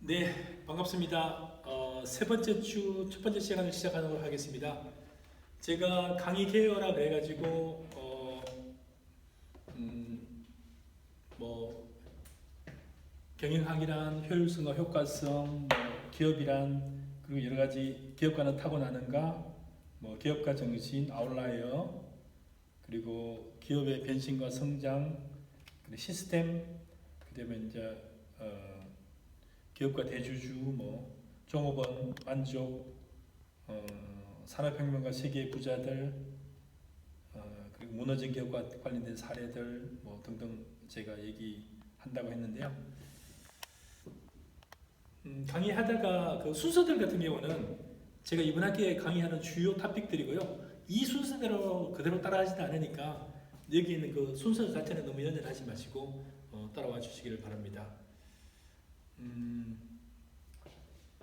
네, 반갑습니다. 세 번째 주 첫 번째 시간을 시작하도록 하겠습니다. 제가 강의 개요라 그래가지고 뭐 경영학이란 효율성과 효과성, 기업이란 그리고 여러 가지 기업가는 타고나는가, 기업가 정신, 아웃라이어, 그리고 기업의 변신과 성장, 그리고 시스템, 그다음에 이제 기업가 대주주, 종업원 만족, 산업혁명과 세계의 부자들, 그리고 무너진 기업과 관련된 사례들 등등 제가 얘기한다고 했는데요. 강의하다가 그 순서들 같은 경우는 제가 이번 학기에 강의하는 주요 토픽들이고요. 이 순서대로 그대로 따라하지도 않으니까 여기 있는 그 순서 자체는 너무 연연하지 마시고 따라와 주시기를 바랍니다.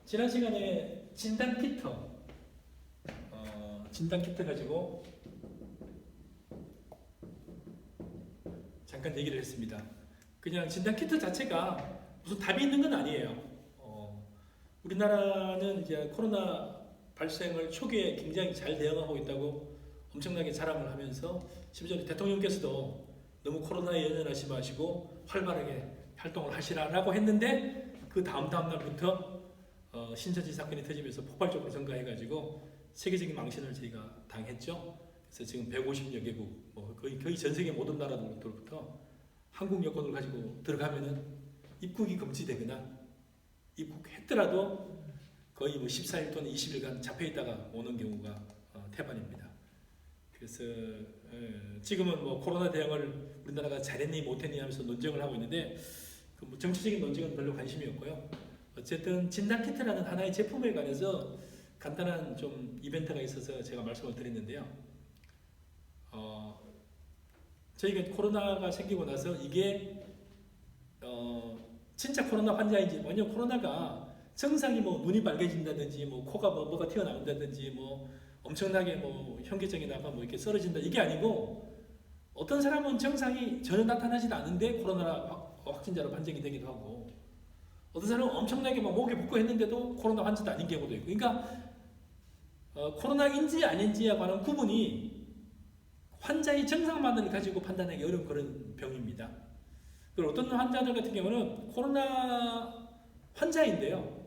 지난 시간에 진단 키트 가지고 잠깐 얘기를 했습니다. 그냥 진단 키트 자체가 무슨 답이 있는 건 아니에요. 우리나라는 이제 코로나 발생을 초기에 굉장히 잘 대응하고 있다고 엄청나게 자랑을 하면서 심지어 대통령께서도 너무 코로나에 연연하지 마시고 활발하게 활동을 하시라라고 했는데 그 다음 날부터 신천지 사건이 터지면서 폭발적으로 증가해가지고 세계적인 망신을 저희가 당했죠. 그래서 지금 150여 개국, 거의 전 세계 모든 나라들부터 한국 여권을 가지고 들어가면은 입국이 금지되거나 입국했더라도 거의 14일 또는 20일간 잡혀있다가 오는 경우가 태반입니다. 그래서 지금은 코로나 대응을 우리나라가 잘했니 못했니 하면서 논쟁을 하고 있는데 정치적인 논쟁은 별로 관심이 없고요. 어쨌든 진단키트라는 하나의 제품에 관해서 간단한 좀 이벤트가 있어서 제가 말씀을 드렸는데요. 저희가 코로나가 생기고 나서 이게 진짜 코로나 환자인지, 왜냐면 코로나가 증상이 눈이 빨개진다든지 코가 뭐가 튀어나온다든지 엄청나게 현기증이 나가 이렇게 쓰러진다 이게 아니고 어떤 사람은 증상이 전혀 나타나지도 않는데 코로나 확진자로 판정이 되기도 하고 어떤 사람은 엄청나게 목에 붓고 했는데도 코로나 환자도 아닌 경우도 있고, 그러니까 코로나인지 아닌지에 관한 구분이 환자의 증상만을 가지고 판단하기 어려운 그런 병입니다. 그리고 어떤 환자들 같은 경우는 코로나 환자인데요,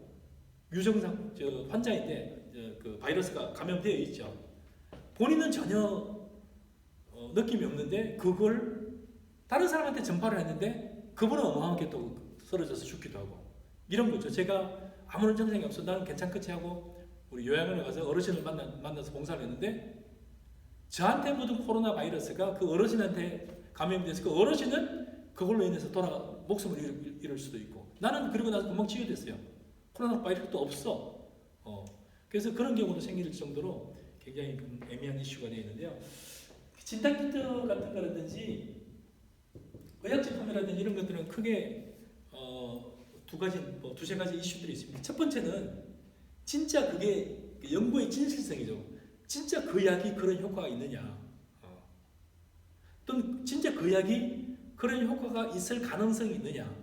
유증상 환자인데 그 바이러스가 감염되어 있죠. 본인은 전혀 느낌이 없는데 그걸 다른 사람한테 전파를 했는데 그분은 어마어마하게 또 쓰러져서 죽기도 하고 이런 거죠. 제가 아무런 증상이 없어 나는 괜찮겠지 하고 우리 요양원에 가서 어르신을 만나서 봉사를 했는데 저한테 묻은 코로나 바이러스가 그 어르신한테 감염돼서 그 어르신은 그걸로 인해서 목숨을 잃을 수도 있고 나는 그리고 나서 금방 치유됐어요. 코로나 바이러스도 없어. 그래서 그런 경우도 생길 정도로 굉장히 애매한 이슈가 되어 있는데요. 진단키트 같은 거라든지 의약제품이라든지 이런 것들은 크게 두세 가지 이슈들이 있습니다. 첫 번째는 진짜 그게 연구의 진실성이죠. 진짜 그 약이 그런 효과가 있느냐, 또는 진짜 그 약이 그런 효과가 있을 가능성이 있느냐.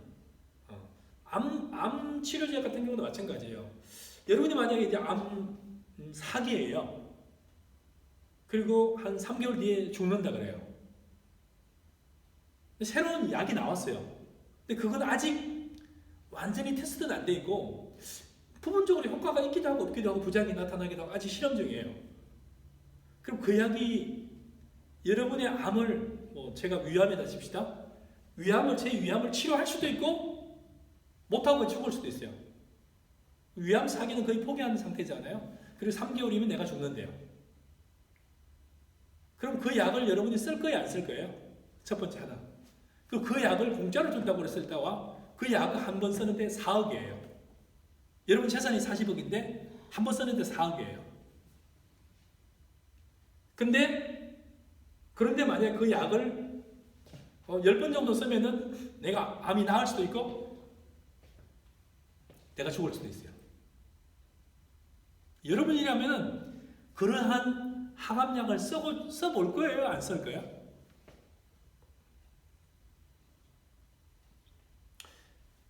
암 치료제 같은 경우도 마찬가지예요. 여러분이 만약에 이제 암 사기예요. 그리고 한 3개월 뒤에 죽는다 그래요. 새로운 약이 나왔어요. 근데 그건 아직 완전히 테스트는 안 돼 있고 부분적으로 효과가 있기도 하고 없기도 하고 부작용이 나타나기도 하고 아직 실험 중이에요. 그럼 그 약이 여러분의 암을 제가 위암이다 칩시다. 제 위암을 치료할 수도 있고 못하고 죽을 수도 있어요. 위암 사기는 거의 포기하는 상태잖아요. 그리고 3개월이면 내가 죽는데요. 그럼 그 약을 여러분이 쓸 거예요, 안 쓸 거예요? 첫 번째 하나. 그 약을 공짜로 준다고 그랬을 때와 그 약을 한 번 쓰는데 4억이에요. 여러분 재산이 40억인데 한 번 쓰는데 4억이에요. 그런데 만약에 그 약을 10번 정도 쓰면은 내가 암이 나을 수도 있고 내가 죽을 수도 있어요. 여러분이라면 그러한 항암약을 써볼 거예요? 안 쓸 거예요?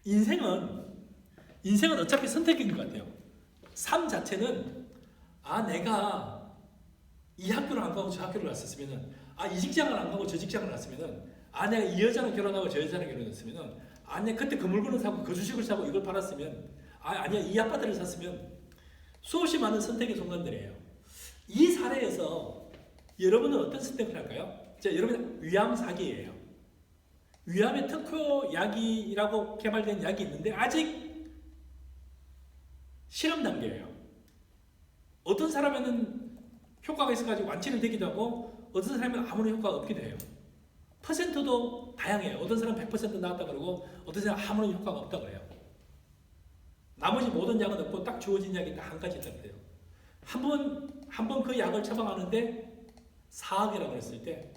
인생은 인생은 어차피 선택인 것 같아요. 삶 자체는 내가 이 학교를 안 가고 저 학교를 갔었으면은 이 직장을 안 가고 저 직장을 갔으면은 내가 이 여자랑 결혼하고 저 여자랑 결혼했으면은 내가 그때 그 물건을 사고 그 주식을 사고 이걸 팔았으면 아니야 이 아파트를 샀으면 수없이 많은 선택의 순간들이에요. 이 사례에서 여러분은 어떤 선택을 할까요? 여러분 위암 사기예요. 위암의 특효 약이라고 개발된 약이 있는데 아직 실험 단계예요. 어떤 사람에는 효과가 있어가지고 완치를 되기도 하고 어떤 사람은 아무런 효과가 없기도 해요. 퍼센트도 다양해요. 어떤 사람은 100% 나왔다 그러고 어떤 사람은 아무런 효과가 없다 그래요. 나머지 모든 약은 없고 딱 주어진 약이 딱 한 가지 있다고 해요. 한 번 그 약을 처방하는데 4억이라고 했을 때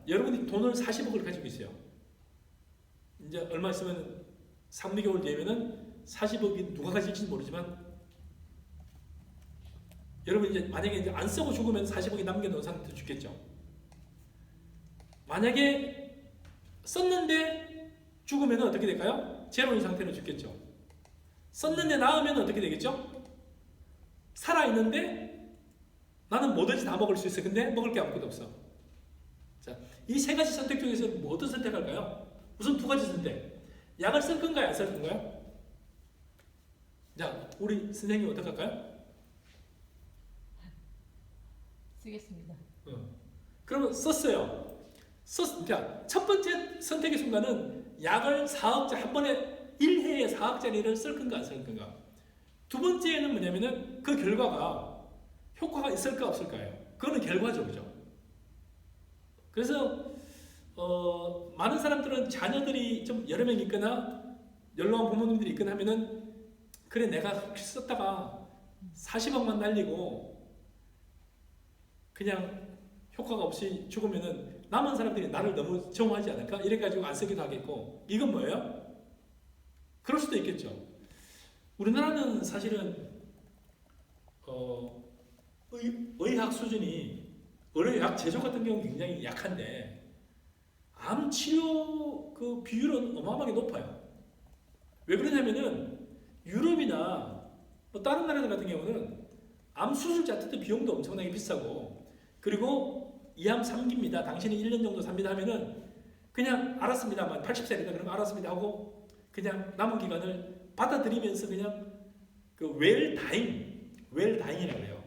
여러분이 돈을 40억을 가지고 있어요. 이제 얼마 있으면 3, 4개월 뒤에는 40억이 누가 가질지 모르지만 여러분 이제 만약에 이제 안 쓰고 죽으면 40억이 남겨놓은 상태로 죽겠죠. 만약에 썼는데 죽으면 어떻게 될까요? 제로인 상태로 죽겠죠. 썼는데 나으면 어떻게 되겠죠? 살아있는데 나는 뭐든지 다 먹을 수 있어. 근데 먹을 게 아무것도 없어. 이 세 가지 선택 중에서 어떤 선택할까요? 우선 두 가지 선택. 약을 쓸 건가요? 안 쓸 건가요? 우리 선생님 어떻게 할까요? 쓰겠습니다. 그러면 썼어요. 첫 번째 선택의 순간은 약을 4억짜리 한 번에 1회에 4억짜리를 쓸 건가 안 쓸 건가. 두 번째는 뭐냐면은 그 결과가 효과가 있을까 없을까요? 그거는 결과죠, 그죠? 그래서 많은 사람들은 자녀들이 좀 여러 명 있거나 연로한 부모님들이 있거나 하면은 그래 내가 썼다가 40억만 날리고 그냥 효과가 없이 죽으면은 남은 사람들이 나를 너무 정오하지 않을까? 이래가지고 안 쓰기도 하겠고. 이건 뭐예요? 그럴 수도 있겠죠. 우리나라는 사실은 의학 수준이 의료약 제조 같은 경우는 굉장히 약한데 암 치료 그 비율은 어마어마하게 높아요. 왜 그러냐면은 유럽이나 뭐 다른 나라들 같은 경우는 암 수술 자체도 비용도 엄청나게 비싸고 그리고 이 암 3기입니다. 당신이 1년 정도 삽니다 하면은 그냥 알았습니다만 80살이다 그러면 알았습니다 하고 그냥 남은 기간을 받아들이면서 그냥 그 웰다잉이라고 해요.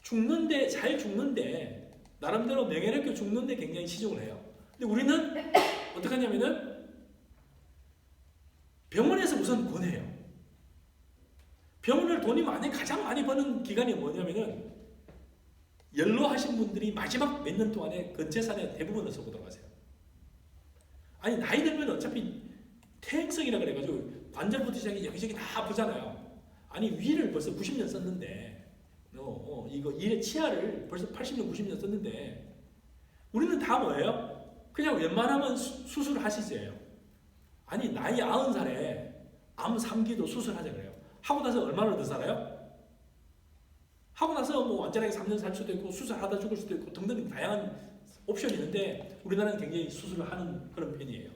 죽는데 잘 죽는데 나름대로 명예롭게 죽는데 굉장히 치중을 해요. 근데 우리는 어떻게 하냐면은 병원에서 우선 권해요. 병원을 가장 많이 버는 기간이 뭐냐면은 연로하신 분들이 마지막 몇 년 동안에 근체산에 대부분을 쓰고 들어가세요. 아니 나이 들면 어차피 퇴행성이라 그래가지고 관절부터 시작해 여기저기 다 아프잖아요. 아니 위를 벌써 90년 썼는데 이거 치아를 벌써 80년 90년 썼는데 우리는 다 뭐예요? 그냥 웬만하면 수술을 하시세요. 아니 나이 90살에 암 3기도 수술하자 그래요. 하고 나서 얼마나 더 살아요? 하고 나서 뭐 완전하게 3년 살 수도 있고 수술하다 죽을 수도 있고 등등 다양한 옵션이 있는데 우리나라는 굉장히 수술을 하는 그런 편이에요.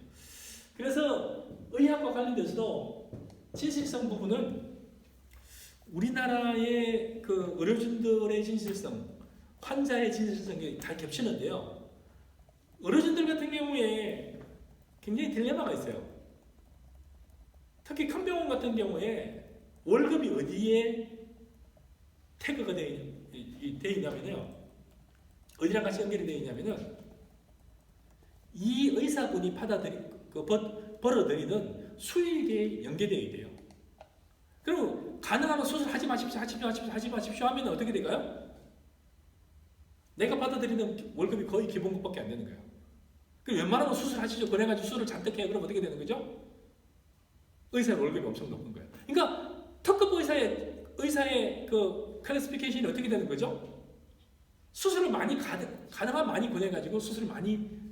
그래서 의학과 관련돼서도 진실성 부분은 우리나라의 그 의료진들의 진실성, 환자의 진실성이 다 겹치는데요. 의료진들 같은 경우에 굉장히 딜레마가 있어요. 특히 큰 병원 같은 경우에 월급이 어디에 태그가 되어 있냐면요. 어디랑 같이 연결이 되어 있냐면은 이 의사분이 벌어들이는 수익에 연계되어 있대요. 그리고 가능하면 수술하지 마십시오 하면 어떻게 될까요? 내가 받아들이는 월급이 거의 기본급밖에 안 되는 거예요. 그럼 웬만하면 수술하시죠. 그래가지고 수술을 잔뜩 해요. 그럼 어떻게 되는 거죠? 의사의 월급이 엄청 높은 거예요. 그러니까 특급 의사의 그 클래시피케이션이 어떻게 되는 거죠? 수술을 가능한 많이 권해가지고 수술을 많이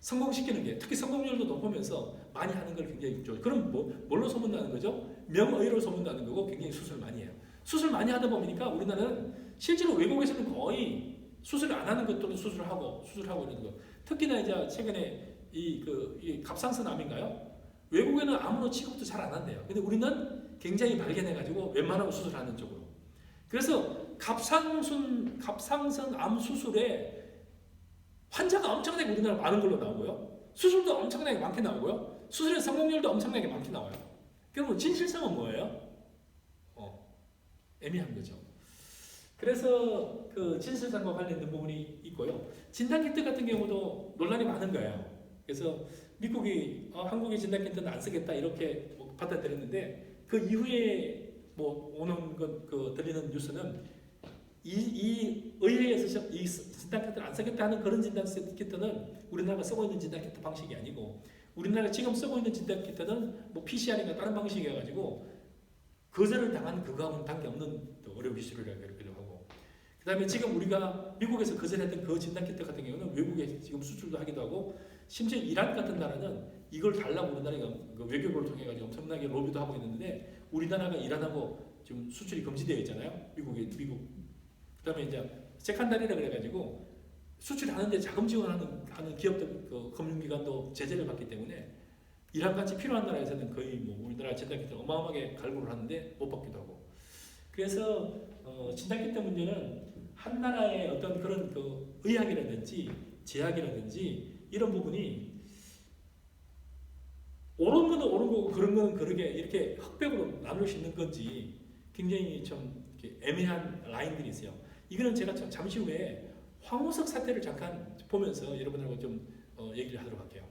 성공시키는 게 특히 성공률도 높으면서 많이 하는 걸 굉장히 좋아요. 그럼 뭘로 소문나는 거죠? 명의로 소문나는 거고 굉장히 수술 많이 해요. 수술 많이 하다 보니까 우리나라는 실제로 외국에서는 거의 수술을 안 하는 것들도 수술을 하고 이러는 거. 특히나 이제 최근에 이 갑상선암인가요? 외국에는 암으로 취급도 잘 안 한대요. 근데 우리는 굉장히 발견해가지고 웬만하면 수술하는 쪽으로. 그래서 갑상선 암 수술에 환자가 엄청나게 우리나라 많은 걸로 나오고요. 수술도 엄청나게 많게 나오고요. 수술의 성공률도 엄청나게 많게 나와요. 그러면 진실성은 뭐예요? 애매한 거죠. 그래서 그 진실성과 관련된 부분이 있고요. 진단키트 같은 경우도 논란이 많은 거예요. 그래서 미국이 한국의 진단키트는 안 쓰겠다 이렇게 받아들였는데 그 이후에 뭐 오는 그 들리는 뉴스는 이 의회에서 이 진단키트를 안 쓰겠다 하는 그런 진단키트는 우리나라가 쓰고 있는 진단키트 방식이 아니고 우리나라가 지금 쓰고 있는 진단키트는 뭐 PCR이나 다른 방식이어가지고 거절을 당한 그거하고는 관계없는 의료 기술이라고 하고 그 다음에 지금 우리가 미국에서 거절했던 그 진단키트 같은 경우는 외국에 지금 수출도 하기도 하고 심지어 이란 같은 나라는 이걸 달라고 우리나라가 그 외교부를 통해 가지고 엄청나게 로비도 하고 있는데 우리나라가 이란하고 지금 수출이 금지되어 있잖아요. 미국. 그다음에 이제 세컨다리라 그래가지고 수출하는데 자금 지원하는 기업들 그 금융기관도 제재를 받기 때문에 이란 같이 필요한 나라에서는 거의 뭐 우리나라 진단키트 어마어마하게 갈구를 하는데 못 받기도 하고. 그래서 진단키트 문제는 한 나라의 어떤 그런 그 의학이라든지 제약이라든지 이런 부분이 옳은 거는 옳은 거고 그런 거는 그러게 이렇게 흑백으로 나눌 수 있는 건지 굉장히 좀 이렇게 애매한 라인들이 있어요. 이거는 제가 잠시 후에 황우석 사태를 잠깐 보면서 여러분들하고 좀 얘기를 하도록 할게요.